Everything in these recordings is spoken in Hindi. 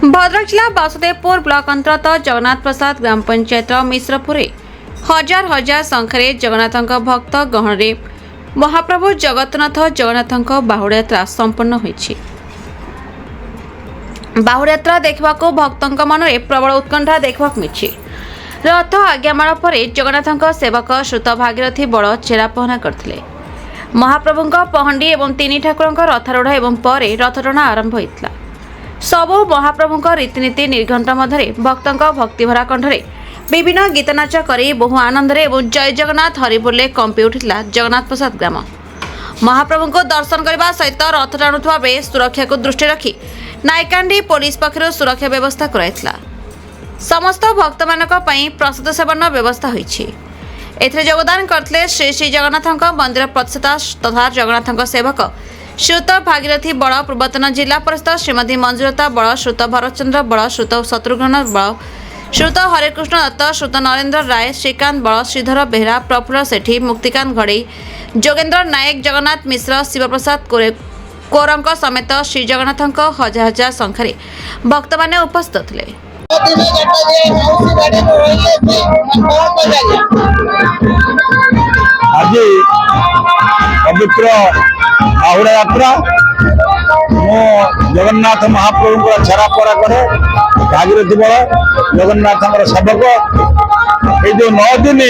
भद्रक जिला बासुदेवपुर ब्लॉक अंतर्गत जगन्नाथ प्रसाद ग्राम पंचायत मिश्रपुर हजार हजार संख्यार जगन्नाथ भक्त गहन महाप्रभु जगन्नाथ जगन्नाथ बाहुड़ यात्रा संपन्न होइछि। बाहुड़ यात्रा देखा भक्तों मन में प्रबल उत्कंठा देखा मिली। रथ आज्ञामाल पर जगन्नाथ सेवक श्रुत भागीरथी बड़ चेरा पहना करथिले। महाप्रभु पहंडी और तीन ठाकुर रथारूढ़ और पर रथटଣା आरंभ होता। सबु महाप्रभु रीतिनीति निर्घंट मध्य भक्तों भक्तिभरा कंठरे विभिन्न गीतनाच कर बहु आनंद जय जगन्नाथ हरिबोले कंपी उठिला जगन्नाथ प्रसाद ग्राम। महाप्रभु को दर्शन करने सहित रथ टाणुवा बेले सुरक्षा को दृष्टि रखी नायकांडी पुलिस पक्षर सुरक्षा व्यवस्था कराइथिला। समस्त भक्त मानक प्रसाद सेवन व्यवस्था होइछि। एथिरे योगदान करथिले श्री श्री जगन्नाथ मंदिर प्रतिष्ठा तथा जगन्नाथ सेवक श्रुत भागीरथी बड़, पूर्वतन जिला परिषद श्रीमती मंजुलता बड़, श्रुत भरतचंद्र बड़, श्रुत शत्रुघ्न बड़, श्रुत हरिकृष्ण दत्त, श्रुत नरेंद्र राय, श्रीकांत बड़, श्रीधर बेहरा, प्रफुल्ल सेठी, मुक्तिकांत घड़ई, जोगेन्द्र नायक, जगन्नाथ मिश्र, शिवप्रसाद कोरंक समेत श्री जगन्नाथ हजार हजार संख्यार भक्त माने उपस्थित थे। आज पवित्र बाहुड़ा यात्रा मो जगन्नाथ महाप्रभु छेरा पड़ा करे भागीरथी बड़ जगन्नाथ सेवक ये जो 9 दिन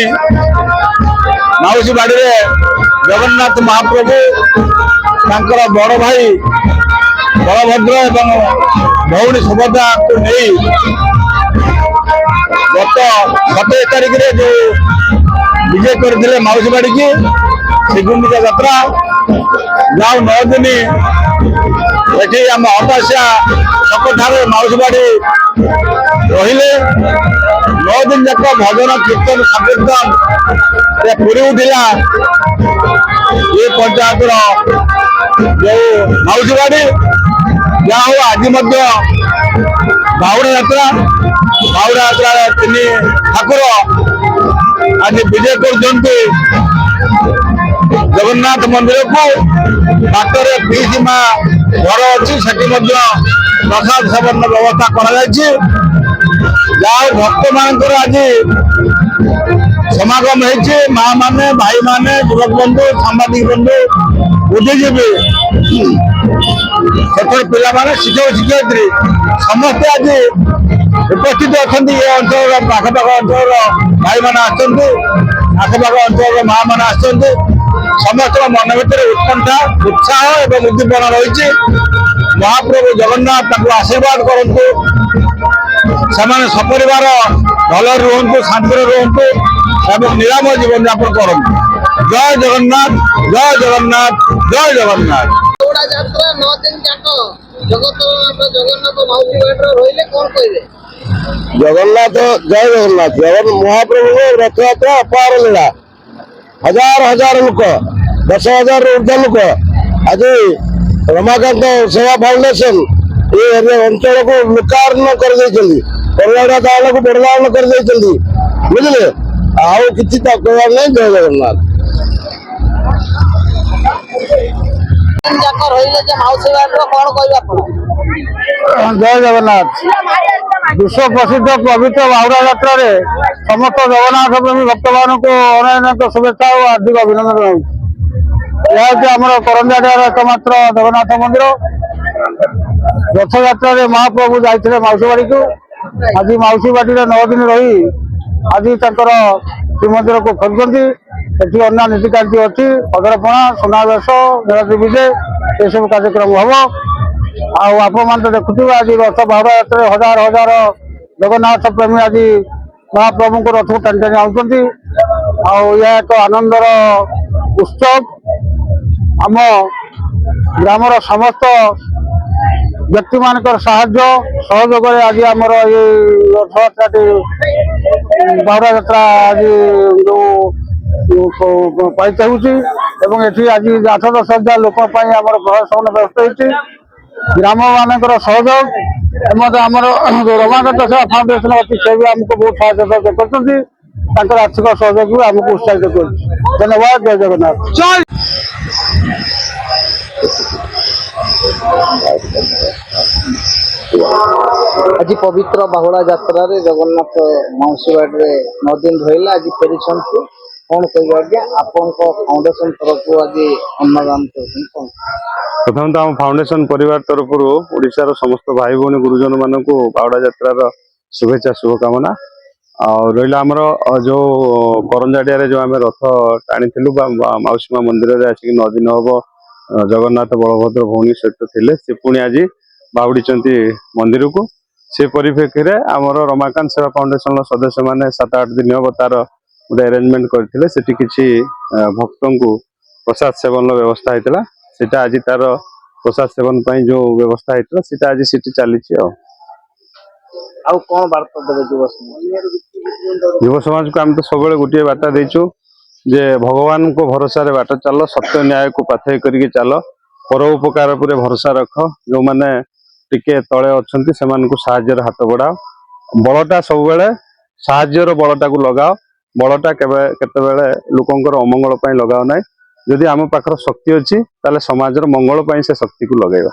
माउसी बाड़ी जगन्नाथ महाप्रभु तांकर बड़ भाई बलभद्र एवं भौणी सुभद्रा को नहीं गत 27 तारिख रे जो विजय करते माउसी बाड़ी की श्रीगुंडिचा यात्रा जाओ 9 दिन ये आम हताशा छक माउसी बाड़ी रहिले 9 दिन जाक भजन कीर्तन संकीर्तन पूरी उठिला ये पंचायत जो माउसी बाड़ी जहाँ हो आज बाहुड़ा यात्रा 3 ठाकुर आज विजय कर जगन्नाथ मंदिर को बाटर पीसी माँ घर अच्छी से प्रसाद सेवन व्यवस्था कर भक्त मान आज समागम होती माँ माने भाई माने युवक बंधु सांबादिक बंधु बुद्धिजीवी छोट पिला माने शिक्षक शिक्षयित्री समस्ते आज उपस्थित अच्छा ये अंचल आखपाख अंचल भाई मैंने आखपाख अंचल माँ मैंने समस्त मन भर उत्कंठा उत्साह और उद्दीपना रही। महाप्रभु जगन्नाथ आशीर्वाद करंतु से सपरिवार भल रुहतु शांति रुहतु और निरामय जीवन यापन करूँ। जय जगन्नाथ जय जगन्नाथ जय जगन्नाथ। यात्रा 9 दिन जाक जगन्नाथ माउसी रहिले कौन कहे जगन्नाथ जय जगन्नाथ महाप्रभु रथ यात्रा अपार लीला हजार हजार लोक 10,000 ऊर्ध लोक आज रमाकांत सेवा फाउंडेशन ये अंचल को लोकार्पण कर दान को बड़दान कर बुझे आउ कि कहवार नहीं। जय जगन्नाथ जय जगन्नाथ विश्व प्रसिद्ध पवित्र बाहुड़ा यात्रा समस्त जगन्नाथ प्रेमी भक्त मान को अनेक शुभेच्छा और हार्दिक अभिनंदन रही। यह आम करंजाड़ एकमात्र जगन्नाथ मंदिर रथ यात्रा महाप्रभु जाते माउसी बाड़ी को आज माउसी बाड़ी 9 दिन रही आज श्रीमंदिर को फेरुंट ये अन्य नीतिकांति अच्छी पदरपणा सुनावेश जगती विजय ये सब कार्यक्रम हम आप देखुए आज रथ बाहुड़ा यात्रा हजार हजार जगन्नाथ प्रेमी आज महाप्रभु को रथ को टाणी टाणी आउंट यह एक आनंदर उत्सव आम ग्रामर समस्त व्यक्ति मान साहाय्य सहयोग आज आमर ये रथ यात्रा बाहुड़ा यात्रा आज जो पालित होती आज 8-10 हजार लोक प्रशासन व्यवस्था होती ग्राम मान सहयोग आमर रमाकांत सेवा फाउंडेशन अच्छी से भी आमको बहुत साहय कर आर्थिक सहयोग भी आमको उत्साहित कर। धन्यवाद। जय जगन्नाथ जय आज पवित्र बाहुड़ा यात्रा रे जगन्नाथ माउसी बाड़े 9 दिन रहिला आज फेरिछन कौन कहबे आज्ञा आपन को फाउंडेशन तरफ आज अन्नदान करछन कौन प्रथम तो आम फाउंडेशन परिवार तरफ ओडिशार समस्त भाई भौणी गुरुजन मान बावड़ा यात्रार शुभेच्छा शुभकामना और रहा आमर जो करंजाड़िया जो आम रथ टाणी माउसी माँ मंदिर आसिक 9 दिन हम जगन्नाथ बलभद्र भौणी सहित थे से पुणी आज बाहुड़ी मंदिर को से परिप्रेक्षी में आमर रमाकांत सेवा फाउंडेशन सदस्य मैंने 7-8 दिन हम तार गोटे अरेंजमेंट करते किसी भक्त को प्रसाद सेवन व्यवस्था होता है आज तार प्रसाद सेवन पर जो व्यवस्था होता है आज सीटी चली कौन वार्ता देवे युव समाज युव समाज को आम तो सब गोटे बार्ता देचु जे भगवान को भरोसा रे बाट चल सत्य न्याय को पाथय करके चल परोपकार पर भरोसा रख जो माने टिके तले अच्छी से साहाय्यर हाथ बढ़ाओ बलटा सब बेले साहाय्यर बलटा को लगाओ बलटा केतबेले लोकंकर अमंगल पई लगाओ ना जदि आम पाखर शक्ति अच्छी ताले समाजर मंगल पई से शक्ति को लगेगा।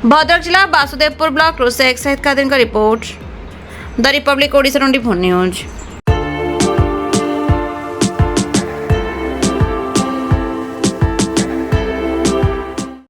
भद्रक जिला वासुदेवपुर ब्लॉक रो से एक्साइज कादिन का report the Republic Odisha news.